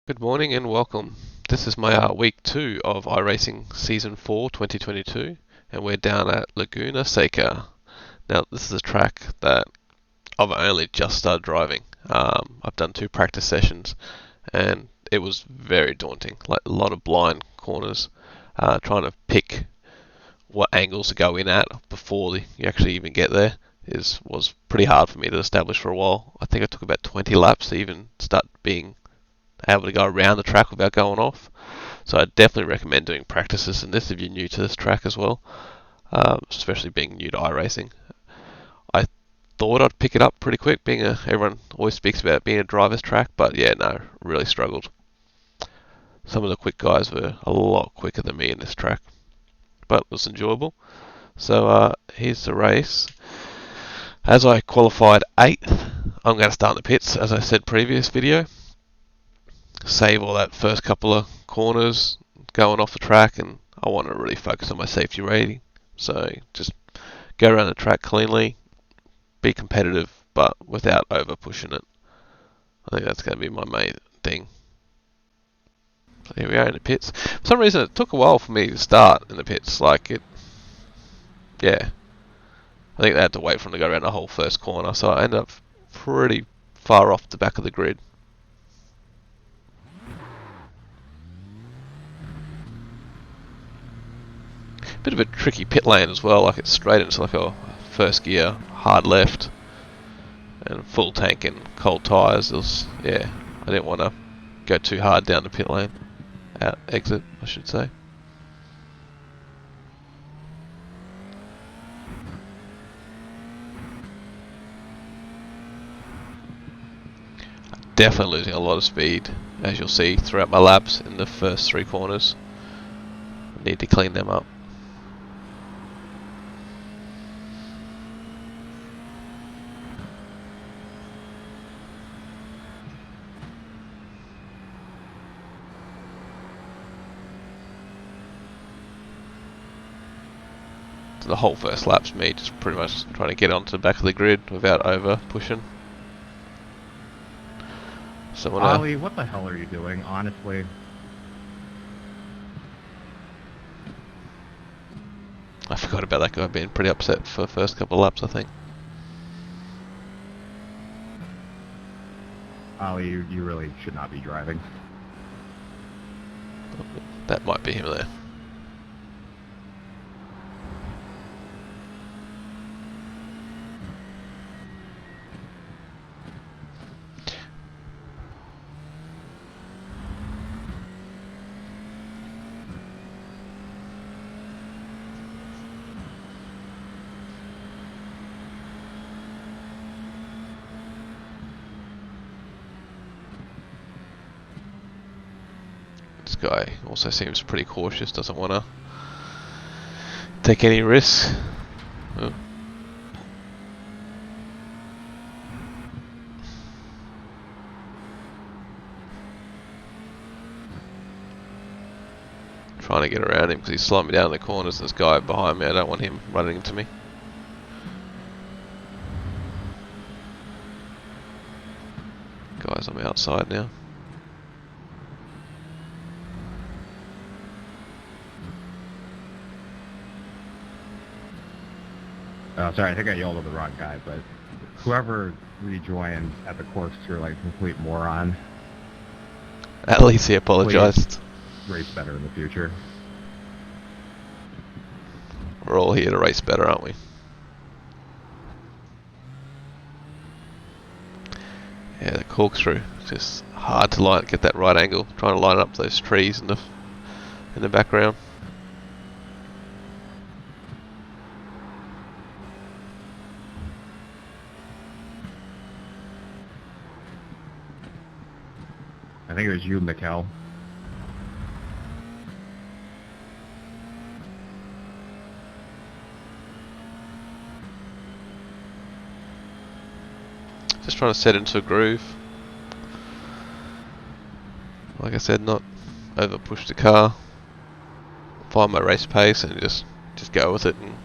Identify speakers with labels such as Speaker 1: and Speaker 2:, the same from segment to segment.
Speaker 1: Good morning and welcome. This is my week 2 of iRacing Season 4 2022 and we're down at Laguna Seca. Now this is a track that I've only just started driving. I've done 2 practice sessions and it was very daunting, like a lot of blind corners, trying to pick what angles to go in at before you actually even get there was pretty hard for me to establish for a while. I think it took about 20 laps to even start being able to go around the track without going off. So I definitely recommend doing practices in this if you're new to this track as well, especially being new to iRacing. I thought I'd pick it up pretty quick, everyone always speaks about it being a driver's track, but yeah, no, really struggled. Some of the quick guys were a lot quicker than me in this track, but it was enjoyable. So here's the race. As I qualified 8th, I'm going to start in the pits, as I said previous video. Save all that first couple of corners going off the track, and I want to really focus on my safety rating. So just go around the track cleanly, be competitive, but without over pushing it. I think that's going to be my main thing. So here we are in the pits. For some reason it took a while for me to start in the pits. I think they had to wait for them to go around the whole first corner, so I ended up pretty far off the back of the grid. Bit of a tricky pit lane as well, like it's straight into like a first gear, hard left, and full tank and cold tyres. I didn't want to go too hard down the pit lane, exit I should say. Definitely losing a lot of speed, as you'll see throughout my laps in the first 3 corners. I need to clean them up. The whole first lap's me just pretty much trying to get onto the back of the grid without over pushing. So
Speaker 2: Ollie, what the hell are you doing, honestly?
Speaker 1: I forgot about that guy being pretty upset for the first couple of laps, I think.
Speaker 2: Ollie, you really should not be driving.
Speaker 1: That might be him there. This guy also seems pretty cautious, doesn't want to take any risks. Oh. Trying to get around him because he's slowing me down in the corners. This guy behind me, I don't want him running into me. Guy's on the outside now.
Speaker 2: Oh, sorry, I think I yelled at the wrong guy, but whoever rejoined at the corkscrew like a complete moron.
Speaker 1: At least he apologized.
Speaker 2: Race better in the future.
Speaker 1: We're all here to race better, aren't we? Yeah, the corkscrew. It's just hard to get that right angle. Trying to line up those trees in the background.
Speaker 2: I think it was you, Mikkel.
Speaker 1: Just trying to set into a groove. Like I said, not over push the car. Find my race pace and just go with it and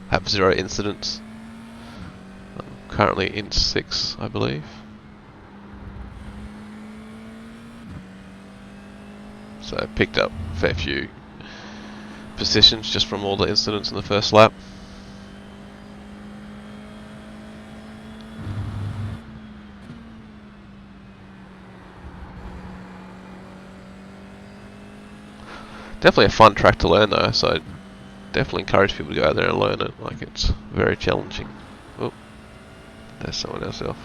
Speaker 1: have 0 incidents. I'm currently in 6th, I believe. So I picked up a fair few positions just from all the incidents in the first lap. Definitely a fun track to learn though, so I definitely encourage people to go out there and learn it. Like, it's very challenging. Oh, there's someone else off.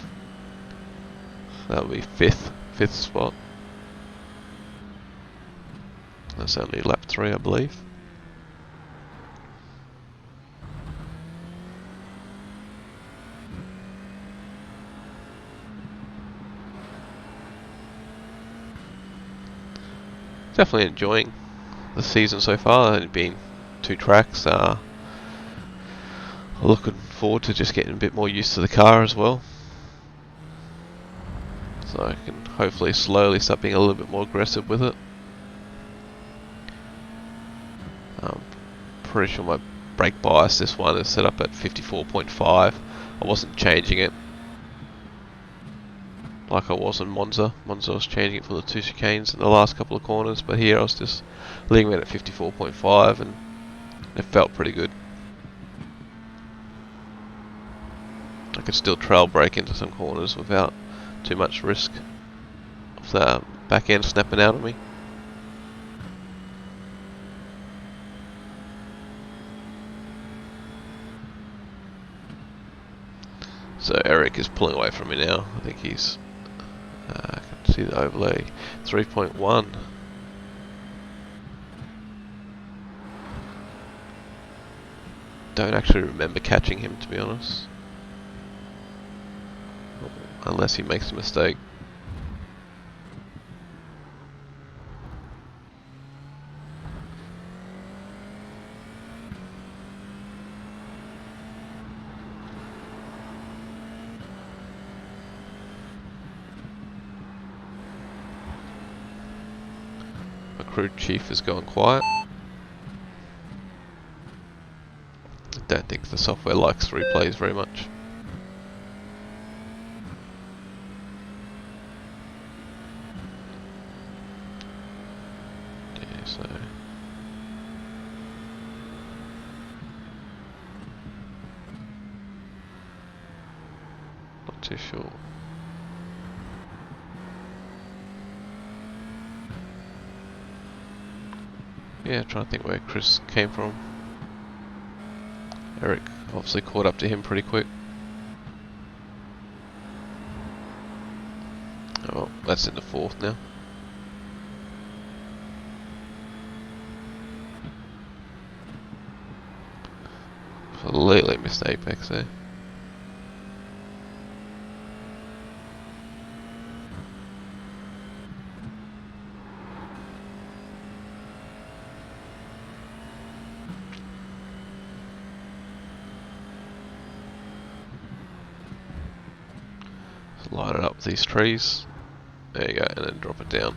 Speaker 1: That'll be fifth spot. That's only lap 3, I believe. Definitely enjoying the season so far. It's been 2 tracks. Looking forward to just getting a bit more used to the car as well, so I can hopefully slowly start being a little bit more aggressive with it. I'm pretty sure my brake bias, this one, is set up at 54.5. I wasn't changing it like I was in Monza. Monza I was changing it for the 2 chicanes in the last couple of corners, but here I was just leaving it at 54.5 and it felt pretty good. I could still trail brake into some corners without too much risk of the back end snapping out of me. So Eric is pulling away from me now. I think he's, I can see the overlay, 3.1. Don't actually remember catching him, to be honest. Unless he makes a mistake. My crew chief is going quiet. I don't think the software likes replays very much. So not too sure. Yeah, trying to think where Chris came from. Eric obviously caught up to him pretty quick. Oh well, that's in the 4th now. Completely missed Apex there. Just line it up with these trees. There you go, and then drop it down.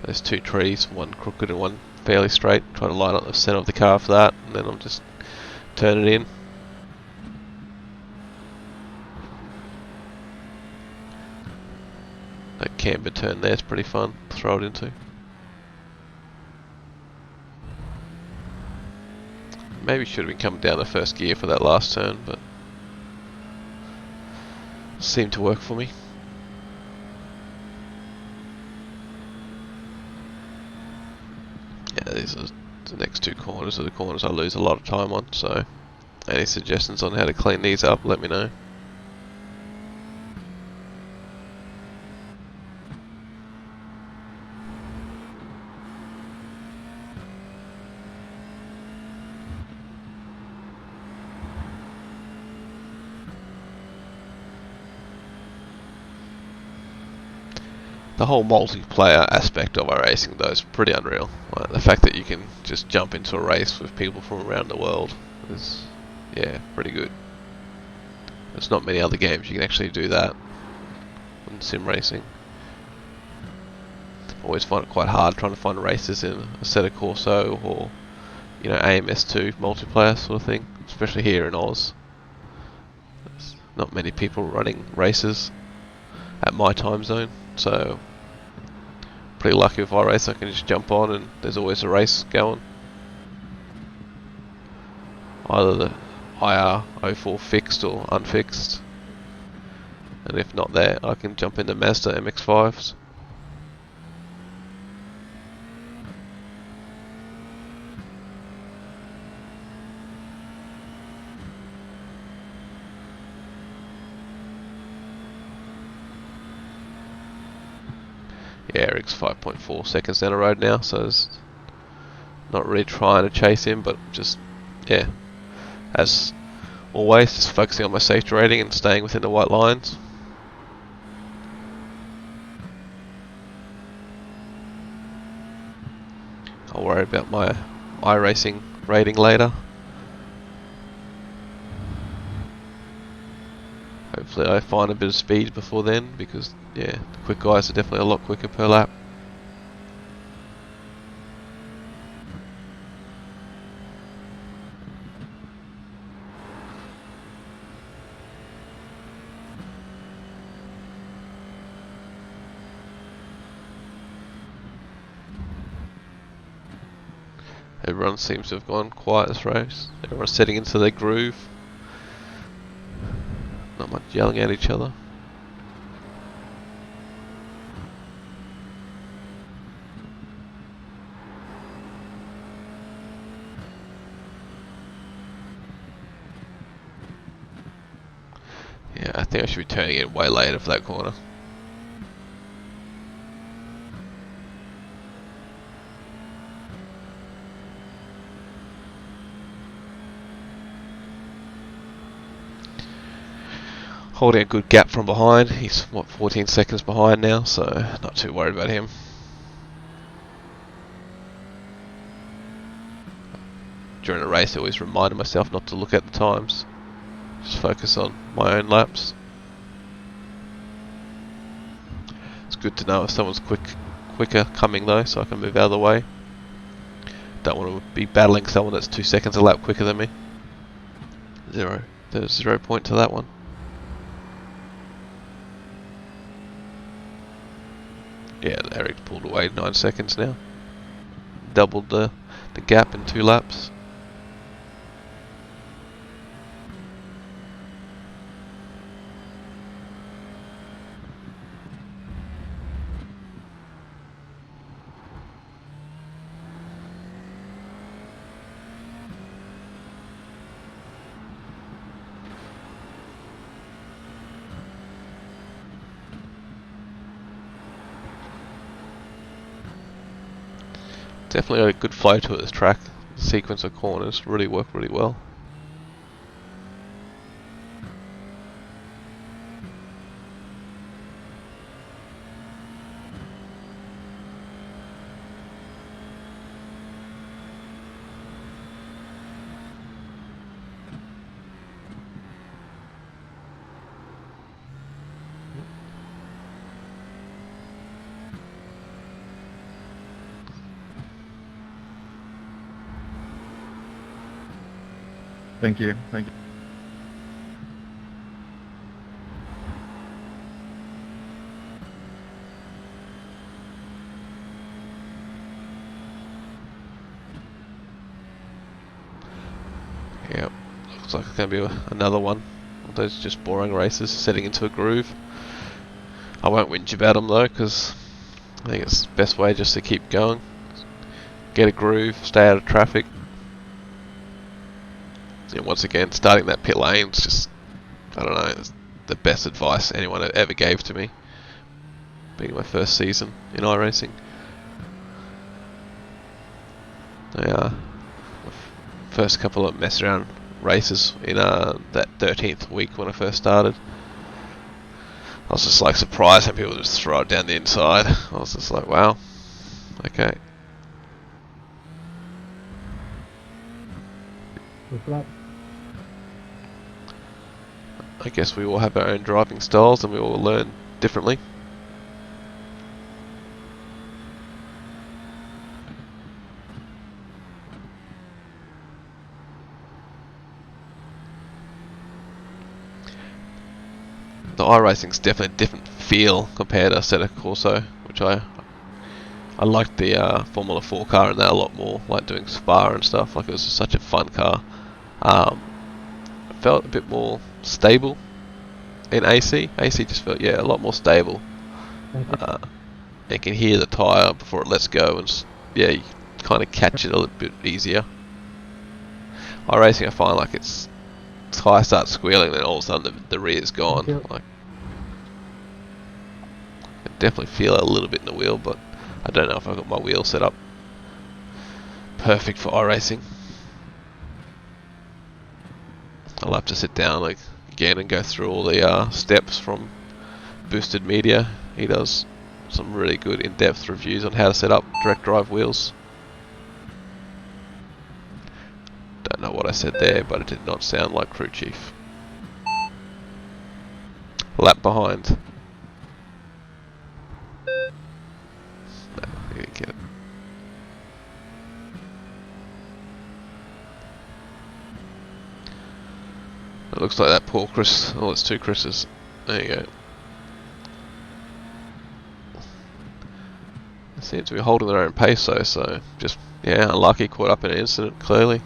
Speaker 1: There's 2 trees, one crooked and one fairly straight. Try to line up the center of the car for that, and then I'll just turn it in. That camber turn there is pretty fun to throw it into. Maybe should have been coming down the first gear for that last turn, but seemed to work for me. Yeah, these are the next 2 corners are the corners I lose a lot of time on, so any suggestions on how to clean these up, let me know. The whole multiplayer aspect of iRacing though is pretty unreal. Like, the fact that you can just jump into a race with people from around the world is, yeah, pretty good. There's not many other games you can actually do that in sim racing. I always find it quite hard trying to find races in Assetto Corso or, you know, AMS2 multiplayer sort of thing, especially here in Oz. There's not many people running races at my time zone, so pretty lucky with iRacing. I can just jump on and there's always a race going. Either the IR04 fixed or unfixed. And if not there, I can jump into Mazda MX-5s. Yeah, Eric's 5.4 seconds down the road now, so it's not really trying to chase him, but just, yeah, as always, just focusing on my safety rating and staying within the white lines. I'll worry about my iRacing rating later. Hopefully I find a bit of speed before then, because yeah, the quick guys are definitely a lot quicker per lap. Everyone seems to have gone quiet this race. Everyone's setting into their groove. Not much yelling at each other. Yeah, I think I should be turning in way later for that corner. Holding a good gap from behind. He's, what, 14 seconds behind now, so not too worried about him. During a race, I always reminded myself not to look at the times. Just focus on my own laps. It's good to know if someone's quicker coming though, so I can move out of the way. Don't want to be battling someone that's 2 seconds a lap quicker than me. There's 0 point to that one. Yeah, Eric pulled away 9 seconds now. Doubled the gap in 2 laps. Definitely got a good flow to it, this track. The sequence of corners really work really well.
Speaker 2: Thank you. Thank you.
Speaker 1: Yep, looks like it's going to be another one of those just boring races, setting into a groove. I won't whinge about them though, because I think it's the best way just to keep going. Get a groove, stay out of traffic. And once again, starting that pit lane is just, I don't know, it's the best advice anyone ever gave to me. Being my first season in iRacing. My first couple of mess around races in that 13th week when I first started. I was just like surprised how people just throw it down the inside. I was just like, wow, okay.
Speaker 2: What's up?
Speaker 1: I guess we all have our own driving styles and we all learn differently. The iRacing's definitely a different feel compared to Assetto Corsa, which I I liked the Formula 4 car in that a lot more, like doing Spa and stuff. Like, it was such a fun car. It felt a bit more stable in AC. AC just felt, yeah, a lot more stable. You can hear the tyre before it lets go, and yeah, you kind of catch it a little bit easier. iRacing, I find like its tyre starts squealing, then all of a sudden the rear's gone. Like, I definitely feel it a little bit in the wheel, but I don't know if I've got my wheel set up perfect for iRacing. I'll have to sit down like again and go through all the steps from Boosted Media. He does some really good in-depth reviews on how to set up direct drive wheels. Don't know what I said there, but it did not sound like crew chief. Lap behind. No, you didn't get it. It looks like that poor Chris. Oh, it's two Chris's. There you go. They seem to be holding their own pace though, so just, yeah, unlucky, caught up in an incident clearly.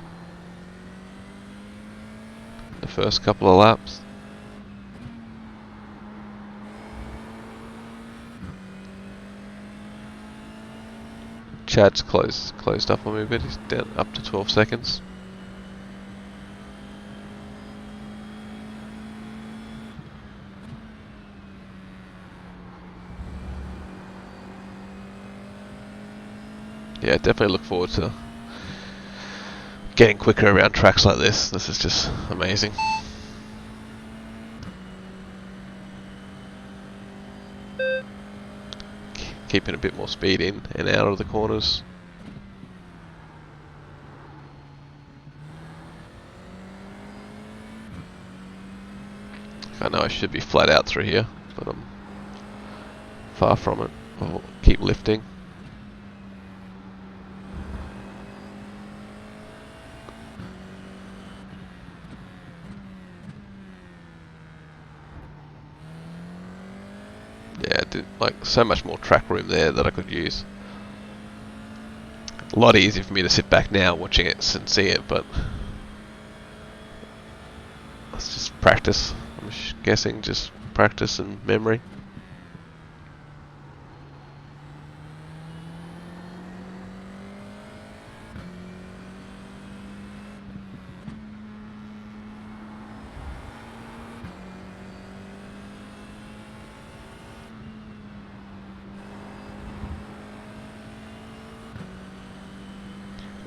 Speaker 1: The first couple of laps. Chad's closed up on me a bit, he's down up to 12 seconds. Yeah, definitely look forward to getting quicker around tracks like this. This is just amazing. Keeping a bit more speed in and out of the corners. I know I should be flat out through here, but I'm far from it. I'll keep lifting. Yeah, like so much more track room there that I could use. A lot easier for me to sit back now watching it and see it, but it's just practice. I'm guessing just practice and memory.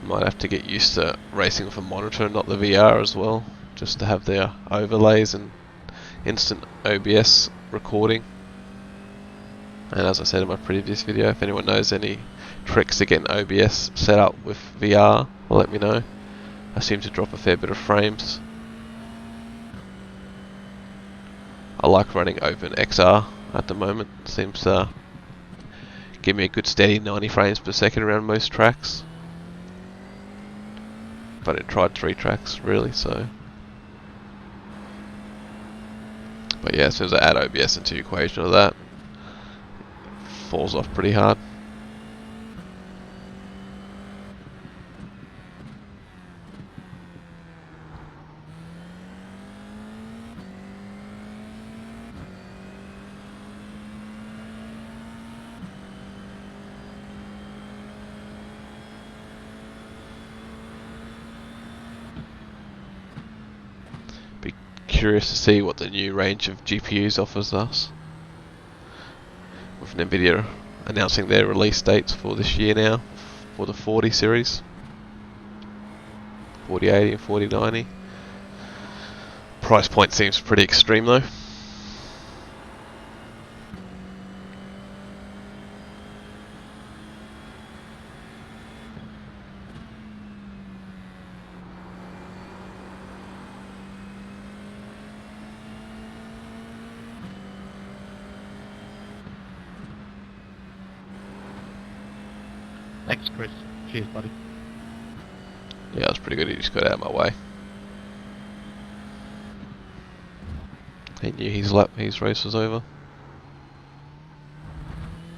Speaker 1: Might have to get used to racing with a monitor, not the VR as well, just to have their overlays and instant OBS recording. And as I said in my previous video, if anyone knows any tricks to getting OBS set up with VR, let me know. I seem to drop a fair bit of frames. I like running OpenXR at the moment. It seems to give me a good steady 90 frames per second around most tracks. But it tried 3 tracks really, so. But yeah, as soon as I add OBS into the equation of that, it falls off pretty hard. Curious to see what the new range of GPUs offers us, with Nvidia announcing their release dates for this year now for the 40 series, 4080 and 4090. Price point seems pretty extreme though.
Speaker 2: Thanks, Chris. Cheers, buddy.
Speaker 1: Yeah, that's pretty good. He just got out of my way. He knew his race was over.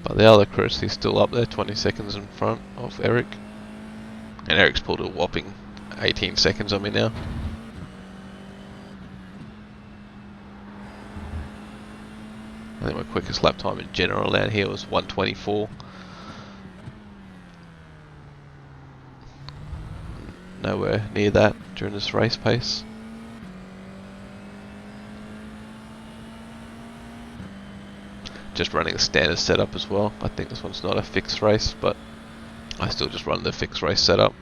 Speaker 1: But the other Chris, he's still up there, 20 seconds in front of Eric. And Eric's pulled a whopping 18 seconds on me now. I think my quickest lap time in general down here was 1:24. Nowhere near that during this race pace. Just running a standard setup as well. I think this one's not a fixed race, but I still just run the fixed race setup.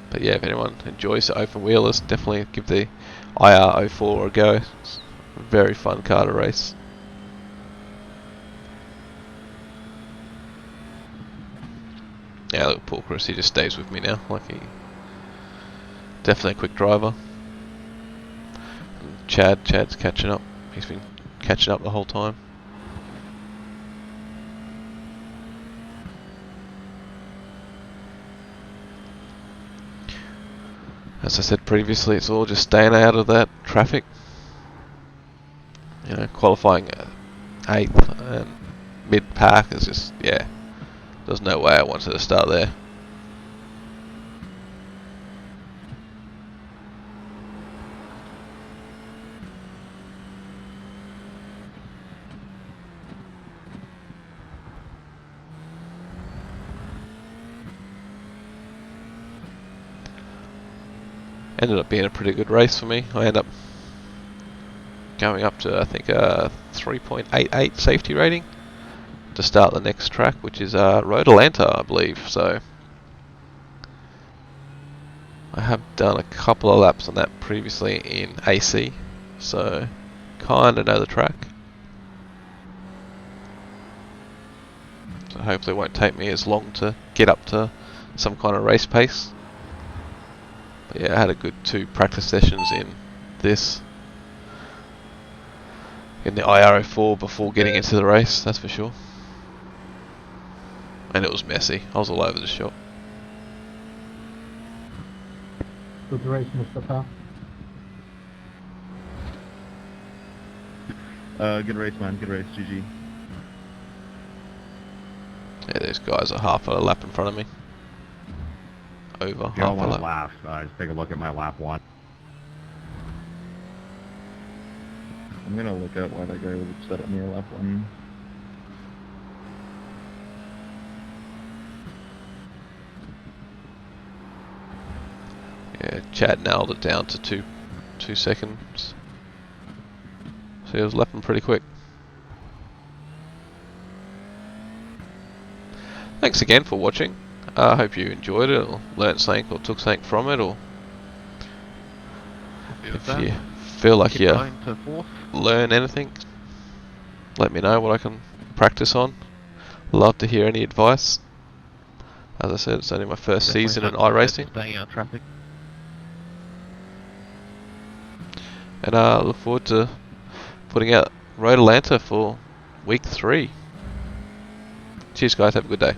Speaker 1: But yeah, if anyone enjoys the open wheelers, definitely give the IR04 a go. It's a very fun car to race. Yeah, look, poor Chris, he just stays with me now. Like he, definitely a quick driver. And Chad's catching up. He's been catching up the whole time. As I said previously, it's all just staying out of that traffic. You know, qualifying 8th and mid-pack is just, yeah, there's no way I wanted to start there. Ended up being a pretty good race for me. I ended up going up to, I think, a 3.88 safety rating to start the next track, which is Road Atlanta, I believe. So I have done a couple of laps on that previously in AC, so kind of know the track. So hopefully it won't take me as long to get up to some kind of race pace. But yeah, I had a good 2 practice sessions in this, in the IR04 before getting into the race, that's for sure. And it was messy. I was all over the shop.
Speaker 3: Good race, Mr. Pal.
Speaker 4: Good race, man. Good race, GG.
Speaker 1: Yeah, these guys are half a lap in front of me. Over
Speaker 2: If y'all
Speaker 1: half a
Speaker 2: want to
Speaker 1: lap.
Speaker 2: laugh, just take a look at my lap 1.
Speaker 4: I'm gonna look at why that guy was upset at me lap 1.
Speaker 1: Yeah, Chad nailed it down to two seconds. So he was lapping pretty quick. Thanks again for watching. I hope you enjoyed it or learnt something or took something from it, or if you feel like you learn anything, let me know what I can practice on. Love to hear any advice. As I said, it's only my first season in iRacing.
Speaker 4: Staying out of traffic.
Speaker 1: And I look forward to putting out Road Atlanta for week 3. Cheers guys, have a good day.